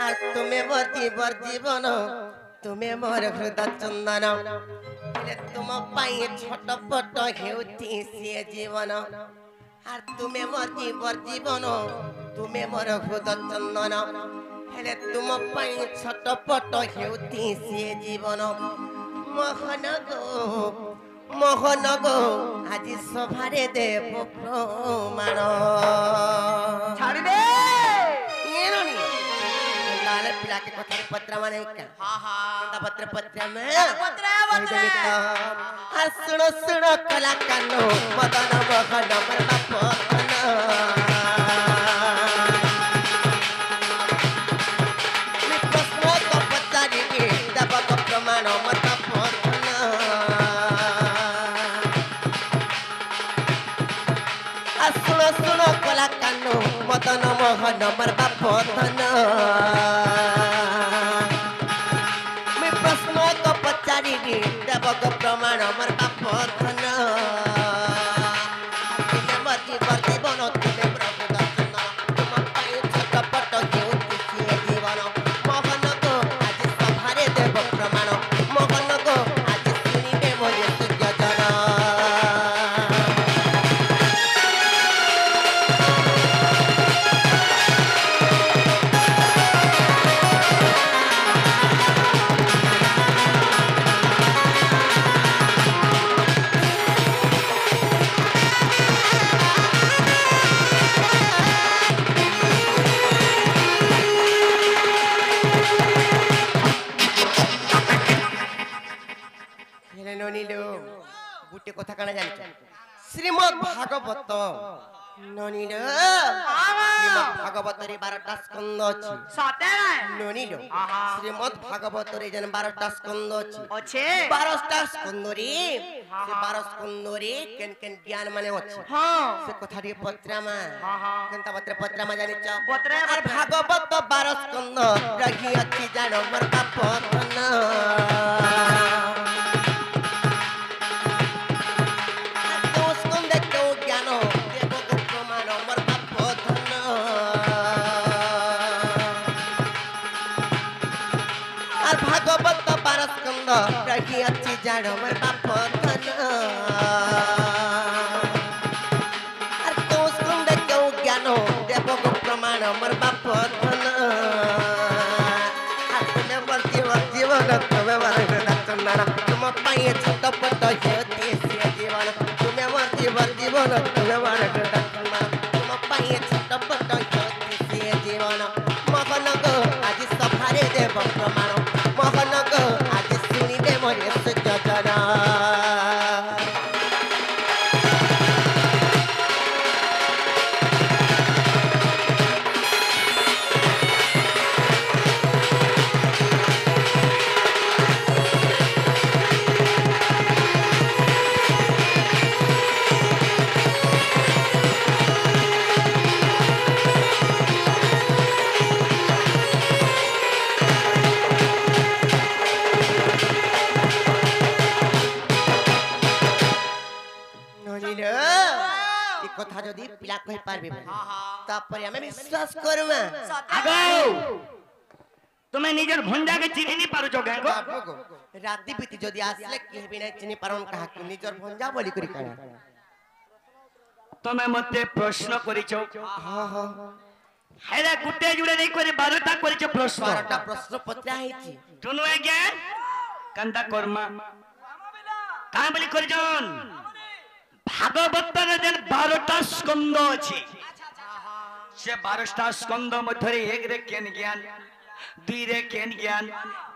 আর তুমি জীবর জীবন তুমি মোর হৃদয় চন্দন ହେଲେ ତୁମ ପାଇଁ ଛଟପଟ ହେଉଛି ସିଏ ଜୀବନ আর ତୁମେ ମୋ ଜୀବନ ତୁମେ ମୋର ହୃଦ ଚନ୍ଦନ ହେଲେ ତୁମ ପାଇଁ ଛଟପଟ ହେଉଛି ସିଏ ଜୀବନ ମୋହନ ଗো ଆଜି ସଭାରେ ଦେବ ପ୍ରମାଣ ছাড়ি দে लाल पिला के पत्र पत्र माने क्या हाँ हाँ पत्र पत्र में पत्र सुनो सुनो कला कानो मदन मोहन मरना पहना मैं प्रश्न को पचारी देव को प्रमाण मत पहना सुनो सुनो कला कानो मदन मोहन मरना पहना देव को प्रमाण मर बापन तुम्हें जीवन तुम्हें प्रभु दर्शन तुम छटपट जीवन मोहन को आज सभारे देव प्रमाण मोहन को आज शुणे मोर सूर्यजन गुटे कथा काना जानिछ श्रीमद् भागवत ननील श्रीमद् भागवत रे 12टा स्कंद अछि सते ननील श्रीमद् भागवत रे जन 12टा स्कंद अछि अच्छे 12टा स्कंद रे से 12 स्कंद रे केन केन ज्ञान माने अछि हां से कथा रे पत्रमा केनता पत्रमा जानिछ पत्रे और भागवत 12 स्कंद रही अछि जानो मोर बापन भागवत 12 स्कंद रही अच्छी जानो मोर बाप धन और तो स्कंद क्यों ज्ञान देव को प्रमाण मोर बाप धन तुम मोर जीवन तुम्हें मोर चंदन तुम पाए छटपट होती से जीवन तुम्हें मोर जीवन तुम्हें मोर चंदन तुम पाए छटपट होती से जीवन मोहन को आज सभारे देव प्रमाण मोहन को आज शुणे मोर सूर्यजन কথা যদি পিলা কই পারবে তারপরে আমি বিশ্বাস করব আগো তুমি নিজের ভঞ্জাকে চিনি নি পারছো কেন গো রাতি বিতি যদি আসলে কেহবি না চিনি পারন কাহাকে নিজর ভঞ্জা বলি করি কানা তুমি মতে প্রশ্ন করিছো হ্যাঁ হ্যাঁ হেলা গুটে জুড়ে নেই করে 12টা করিছো প্রশ্ন 12টা প্রশ্ন পত্র আইছি দুনো আজ্ঞা কান্দা কর্মা কাম বলি করিছন ভাগবতরে যেন 12টা স্কন্দ আছে সে 12টা স্কন্দ মধ্যে এক রে কেন জ্ঞান 2 রে কেন জ্ঞান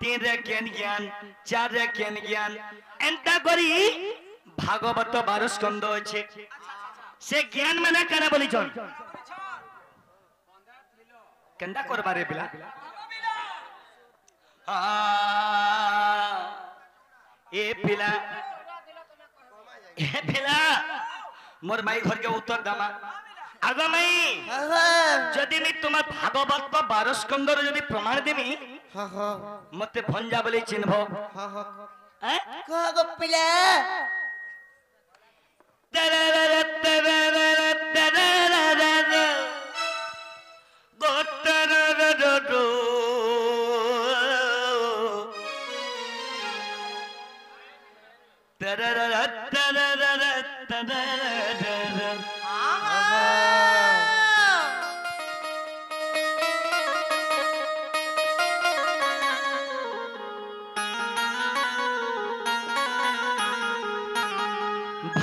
3 রে কেন জ্ঞান 4 রে কেন জ্ঞান এন্তা করি ভাগবত 12 স্কন্দ আছে সে জ্ঞান মানে কেন বলিছন কেনটা করবারে বিলা এ পিলা मोर माई घर के उत्तर दामा आगो माई जदि मी तुम्हार भागवत 12 स्कंद जदि प्रमाण देमी मते भंजा बोली चिन्हबो गो पिला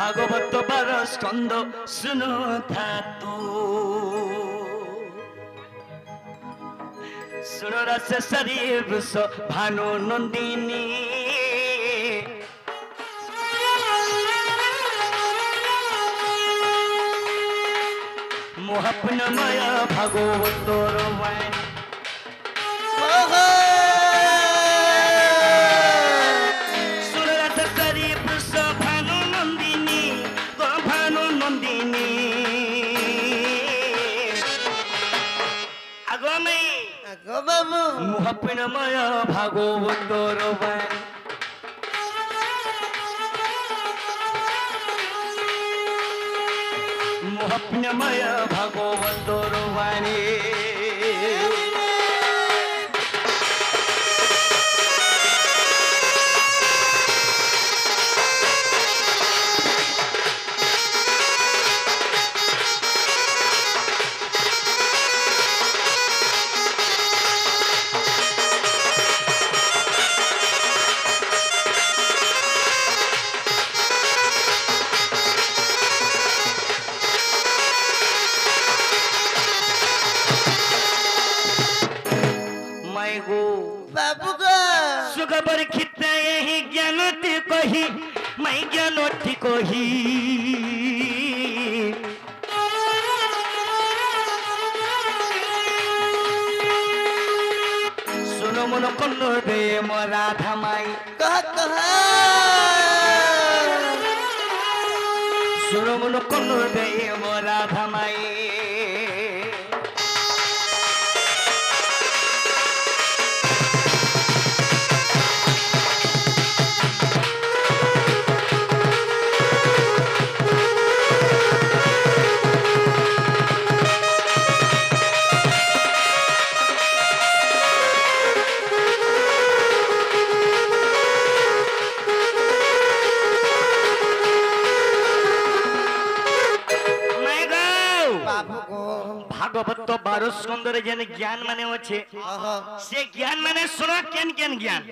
ভাগবত 12 স্কন্ধ শুনো ধাতু শুনো রাসেশ্বরী বৃষ ভানু নন্দিনী মোহাপনময় ভাগবতর বাণী শুনো রাসেশ্বরী বৃষ ভানু নন্দিনী গো ভানু নন্দিনী আগমে আগো বাবু মোহাপনময় ভাগবতর বাণী মোহাপনময় ভাগবতর বাণী बाबू गो सुगबर खिते यही ज्ञानति कही मैं ज्ञानति कही सुनो मन कन्नो दे मो राधा माई कह सुनो मन कन्नो दे मो राधा माई भागवत 12 स्कंदरे जेन ज्ञान माने होछे से ज्ञान माने सुनो केन केन ज्ञान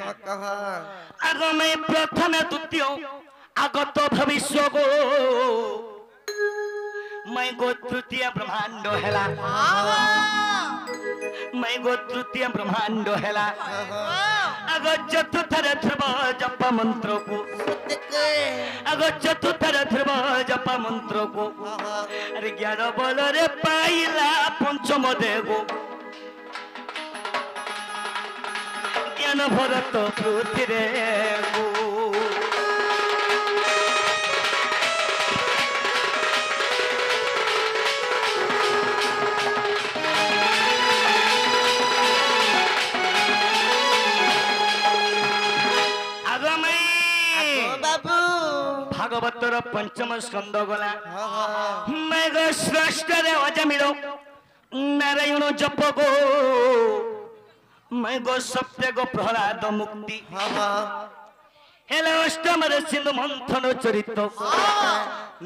आगो में प्रथम द्वितीय आगत भविष्य गो मैं गो तृतीय ब्रह्मांड हेला मैं गो तृतीय ब्रह्मांड हेला आगो चतुर्थर ध्रुव जप मंत्र को आगो चतुर्थर ध्रुव जप मंत्र को अरे ज्ञान बल रे पाइला पंचम देगो ज्ञान भरत पृथ्वी रे गो भागवतर पंचम स्कंद गला मैं गो श्रेष्ठ रे अजमिलो नारायण जप गो मैं गो सत्य गो प्रहलाद मुक्ति हेले अष्टम रे सिंधु मंथन चरित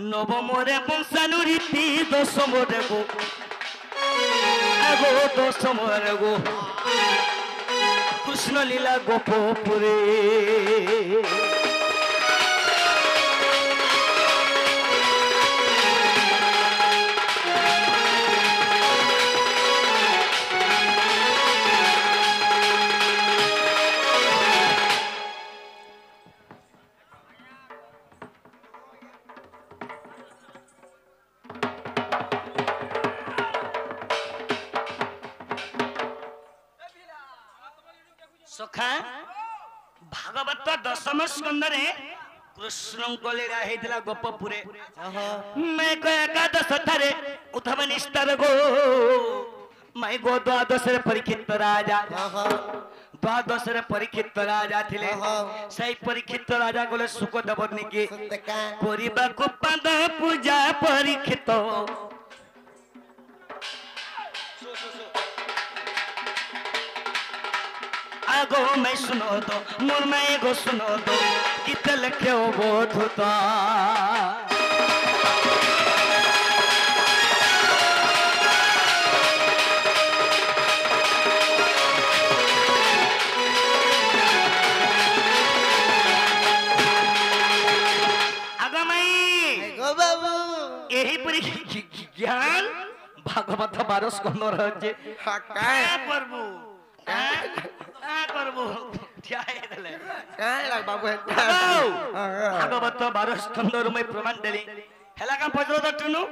नवम रे वंशानुरीति दशम रे गो आगो दशम रे गो कृष्ण लीला गोपपुरे सखा भागवत दशम स्कंदरे कृष्ण को लीला हेतिला गोपपुरे मैं को एकादश थारे उद्धव निष्ठार गो मैं गो द्वादश रे परीक्षित राजा द्वादश रे परीक्षित राजा थिले सही परीक्षित राजा गोले सुख देवनी के परिबा को पाद पूजा परीक्षित आगो मैं सुनो तो मोर मैं गो सुनो तो गीत लिखे बोधुता आगो मैं ভাগবত 12 স্কন্ধ রয়েছে কায় করবো করবো কায় লাগ বাবু ভাগবত 12 স্কন্ধর মই প্রমাণ দেলি হেলা কাম পজরত টুনু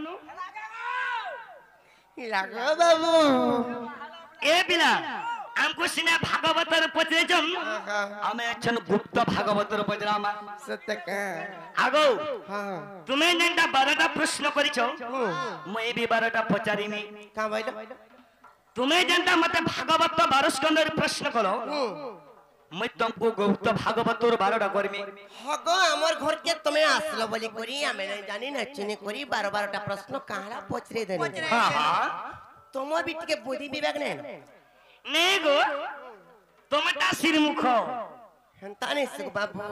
লাগো বাবু এ বিনা আমকো সিনা ভাগবতর পচরেছম আমি একজন গুপ্ত ভাগবতর পচরামা সত্য কা আগো হ্যাঁ তুমি যেটা 12টা প্রশ্ন করিছ মই বি 12টা পচারিমি কা বইল তুমি যেটা মতে ভাগবত 12 স্কন্ধর প্রশ্ন করো মই তোমাকে গুপ্ত ভাগবতর 12টা করমি হগো আমার ঘরকে তুমি আসলো বলি করি আমি নাই জানি না চিনি করি 12টা প্রশ্ন কাহলা পচরে দেনি হ্যাঁ হ্যাঁ তোমার বিটিকে বুদ্ধি বিবেক নেই নে গো তোমাটা শিরমুখ হেনতা নেই সুখ বাবু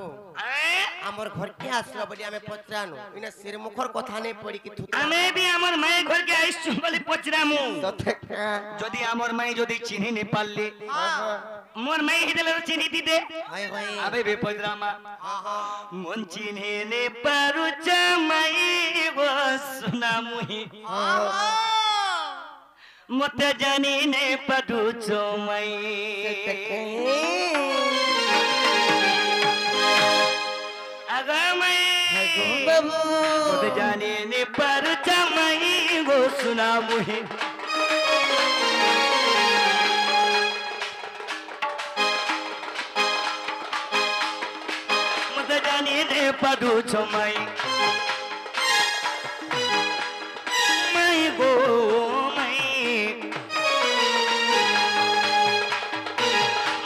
আমার ঘরকে আসলো বলি আমি পচরানো ইনা সির মুখর কথা নেই পড়ি কি থুতা আমি বি আমার মায়ে ঘরকে আইছু বলি পচরামু সত্য কা যদি আমার মায়ে যদি চিনি নে পারলে মোর মায়ে হিদেলে চিনি দিতে হায় হায় আবে বে পচরামা মন চিনি নে পারু চামাই গো সুনামুহি মতে জানি নে পারু চমাই আগামাই বাবু মতে জানি নে পারু চামাই গো সুনামুহি মতে জানি নে পারু চমাই মাই গো মাই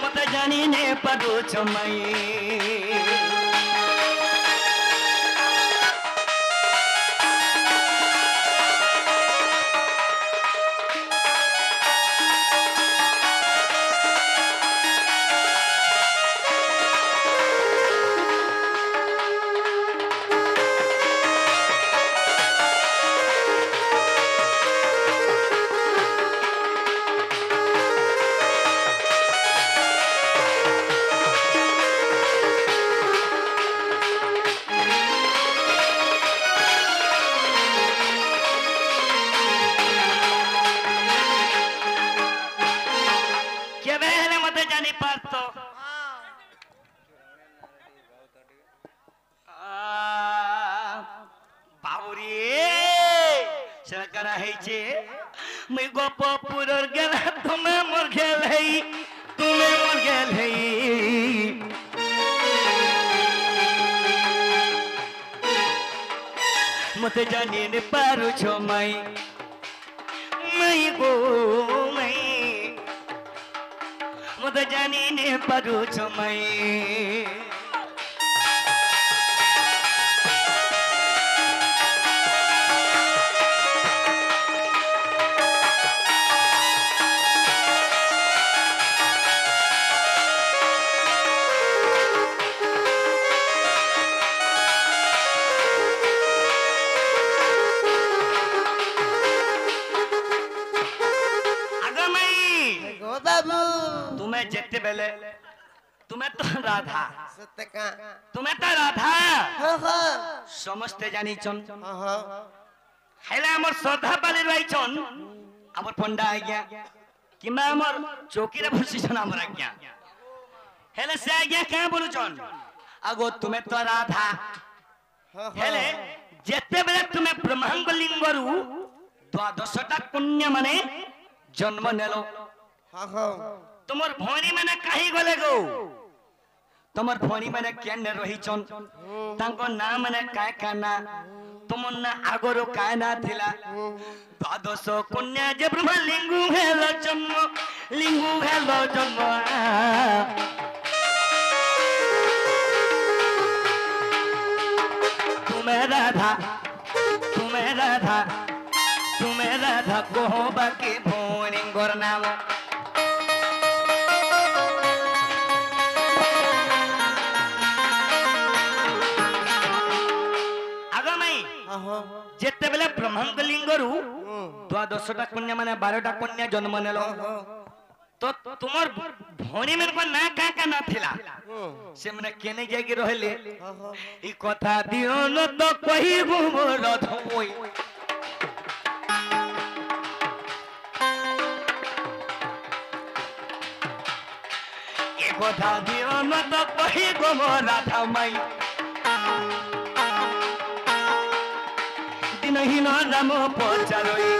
মতে জানি নে পারু চমাই কেবে হেলে মতে জানি পারত বাবুরি সরকার হয়েছে মুই গোপপুরের গেলা তুমি মোর গেল হই তুমি মোর গেল হই মতে জানি নে পারু ছমাই মাই গো মাই মতে জানি নে পারু ছমাই আগামাই গো বাবু তুমি যেতে বেলে তুমি তো রাধা সত্য কা তুমি তো রাধা হ্যাঁ হ্যাঁ সমস্তে জানিছন হ্যাঁ হেলে আমার শ্রদ্ধা পালি রইছন আমার পন্ডা আজ্ঞা কিংবা আমার চৌকিরে বসিছন আমার আজ্ঞা হেলে সে আজ্ঞা কে বলুছন আগো তুমি তো রাধা হেলে যেতেবেলে তুমি ব্রহ্মাঙ্গ লিঙ্গরু 12টা কন্যা মানে জন্ম নেল হ্যাঁ তোমার ভনী মানে কাহি গলে গো তোমার ভনী মানে কেন রহিছন তাঙ্ক না মানে কায় কানা তোমার না আগরো কায় না থিলা 12 কন্যা যে ব্রহ্মা লিঙ্গু হেল জন্ম লিঙ্গু হেল জন্ম তুমি রাধা তুমি রাধা তুমি রাধা কহো বাকি ভনিঙ্গর নাম আগামাই হ্যাঁ যেতেবেলে ব্রহ্মাঙ্গ লিঙ্গরু 12টা কন্যা মানে 12টা কন্যা জন্ম নেল তো তোমার ভনী মানে না কাকা না থিলা সে মানে কেনে যাইকি রহলে এই কথা দিও ন তো কহিবু মোর ধমই কথা দিও না তো কহি গো রাধা মাই দিনহীন রাম পচারই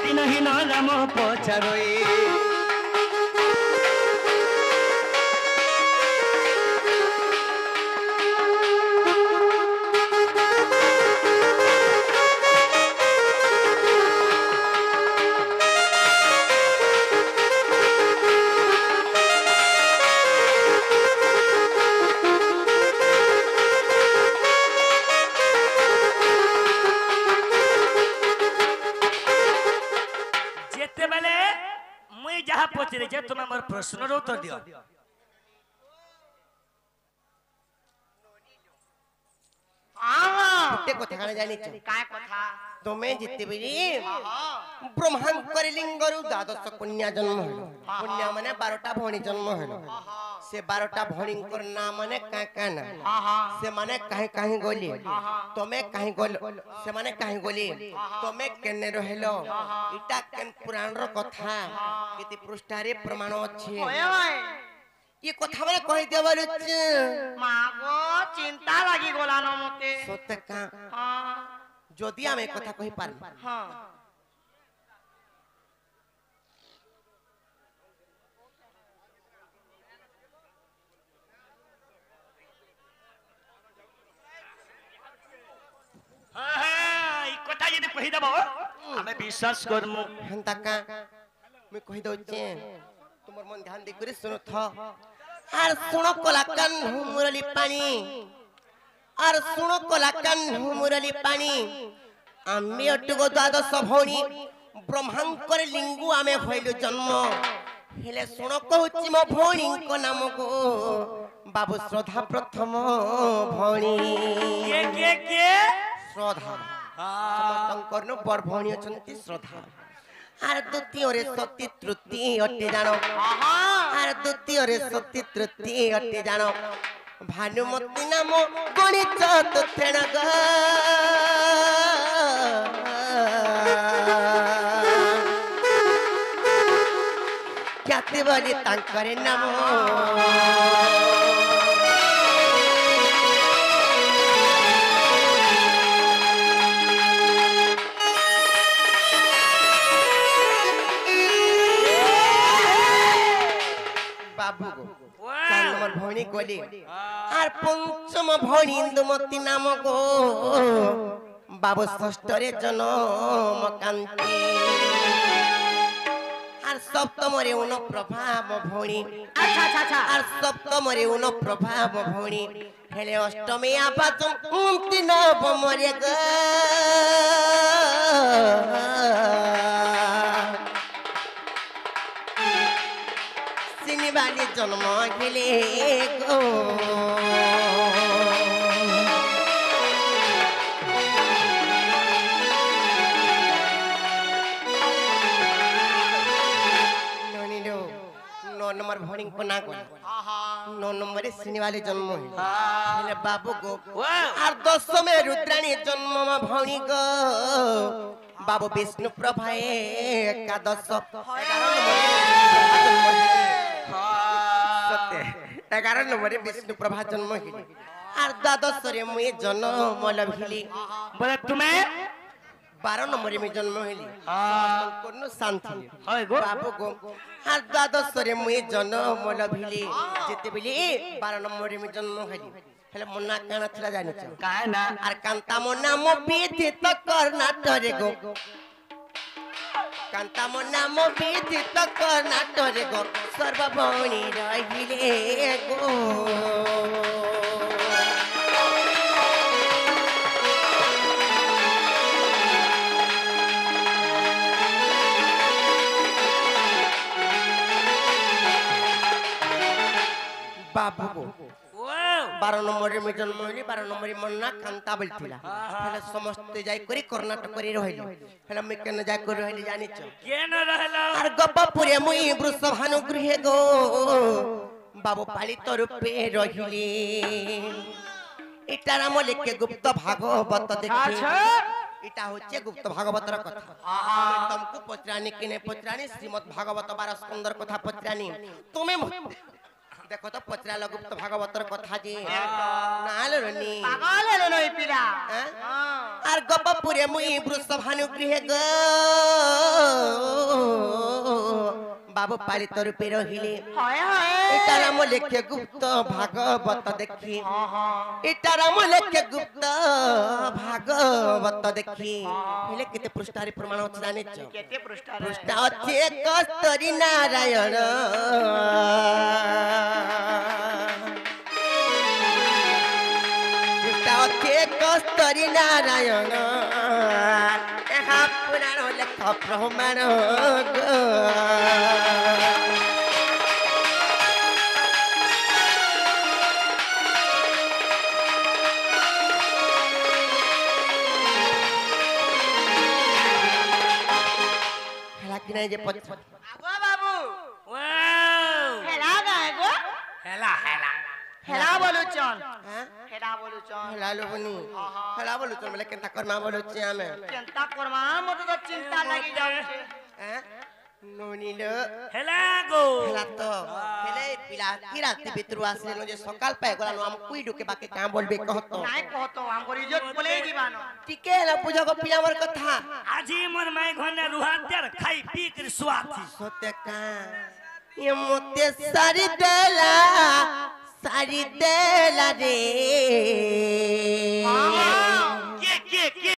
দিনহীন রাম পচারই पचारे तुम मोर प्रश्न उत्तर दियो गोटे कथा काने जानि काय कथा तुमे जिते बिरी ब्रह्मांकर लिंगरु द्वादश कन्या जन्म हलो कन्या माने 12टा भणी जन्म हलो से 12टा भणींकर नाम माने का का ना से माने काहे काहे गोली तमे काहे गोल से माने काहे गोली तमे केने रहलो इटा केन पुराण रो कथा केते पृष्ठारे प्रमाण अछि ये कथा माने कहि देबार अछि मागो चिंता लागि गोला न मते सत्य का हां जदि आमे कथा कहि पार हां हां ई कथा यदि कहि देबो हमें विश्वास करमु हंता का मैं कहि दो छे तुमर मन ध्यान दे करे सुनो था आर सुनो कलाकन मुरली पानी आर सुनो कलाकन मुरली पानी आमे अटगो द्वादश भौणी ब्रह्मांकर लिंगु आमे होइलु जन्म हेले सुनो कहउची मो भौणी को नाम को बाबू श्रद्धा प्रथम भौणी के श्रद्धा समतंकर नो बड़ भौणी अछंती श्रद्धा आर द्वितीय रे सती तृतीय अटे जानो आर द्वितीय रे सती तृतीय अटे जानो भानुमती नाम गणित तुथेण ग ख्याति बली तांकर नाम बाबू को नंबर भौणी कोली आर पंचम भौणी इंदुमती नाम को बाबू षष्ठ रे जन्म कांति आर सप्तम रे उन प्रभाव भौणी अच्छा आर सप्तम रे उन प्रभाव भौणी हेले अष्टमी आबाज उंती नवम रे ग सिनिबाली जन्म गेले गो ननिलो 9 नंबर भणी को ना को 9 नंबर रे सिनिबाली जन्म हेले बाबू गो आर 10 में रुद्राणी जन्म भणी गो बाबू विष्णु प्रभा एकादश 11 नंबर विष्णु प्रभा जन्म हिली आर द्वादश रे मुई जन्म लभिली बोले तुम्हें 12 नंबर में जन्म हिली हां कोन शांति हाय गो बाबू गो आर द्वादश रे मुई जन्म लभिली जेते बिली 12 नंबर में जन्म हिली हेले मन्ना काना थला जानि छ काहे ना आर कांता मन्ना मो बीति त कर्नाटक रे गो कांता मन्ना मो बीति त कर्नाटक रे गो सर्वभौणी रहिले गो बाबू को 12 नंबर में जन्म होली 12 नंबर मन्ना कांता बोलथिला हेले समस्त जाय करी कर्नाटक करी रहली हेले मैं केन जाय कर रहली जानि छ केन रहला आर गपपुरे मुई वृषभानु गृहे गो बाबू पालित रूपे रहिली इटारा मलिक के गुप्त भागवत देखि এটা হচ্ছে গুপ্ত ভাগবতর কথা तुमको पचरानी कि नहीं पचरानी श्रीमद भागवत 12 स्कंदर कथा पचरानी तुम्हें देखो तो पचरा लो गुप्त भागवतर कथा जी नालो रनी পাগল হলো নই পিলা আর গপপুরে মুই বৃষভানু গৃহে গ বাবু পালিত রূপে রহিলে হয় হয় এটা রাম লেখে গুপ্ত ভাগবত দেখি এটা রাম লেখে গুপ্ত ভাগবত দেখি হেলে কেতে পৃষ্ঠারে প্রমাণ আছে জানিছ কেতে পৃষ্ঠা পৃষ্ঠা আছে কস্তরি নারায়ণ পৃষ্ঠা আছে কস্তরি নারায়ণ এহা পুরাণ লেখ প্রমাণ হেলা কি নাই যে আগো বাবু হেলা গায় গো হেলা হেলা হেলা বলুচন হ্যাঁ হেলা বলুচন হেলা লোবনি হেলা বলু তো বলে কেনতা করমা বলুছি আমি চিন্তা করমা মতে তো চিন্তা লাগি যাচ্ছে হ্যাঁ ননিল হেলা গো হেলা তো হেলে পিলা কি রাতে ভিতরু আসলে যে সকাল পায় গলানো আম কুই ঢুকে বাকি কাম বলবে কহত নাই কহতো আমর ইজ্জত বলে দিবানো টিকে হেলা বুঝো গো পিলা আমার কথা আজি মোর মাই ঘনে রুহাতের খাই পি করে সুয়াথি সতে কা এ মতে সারি দেলা রে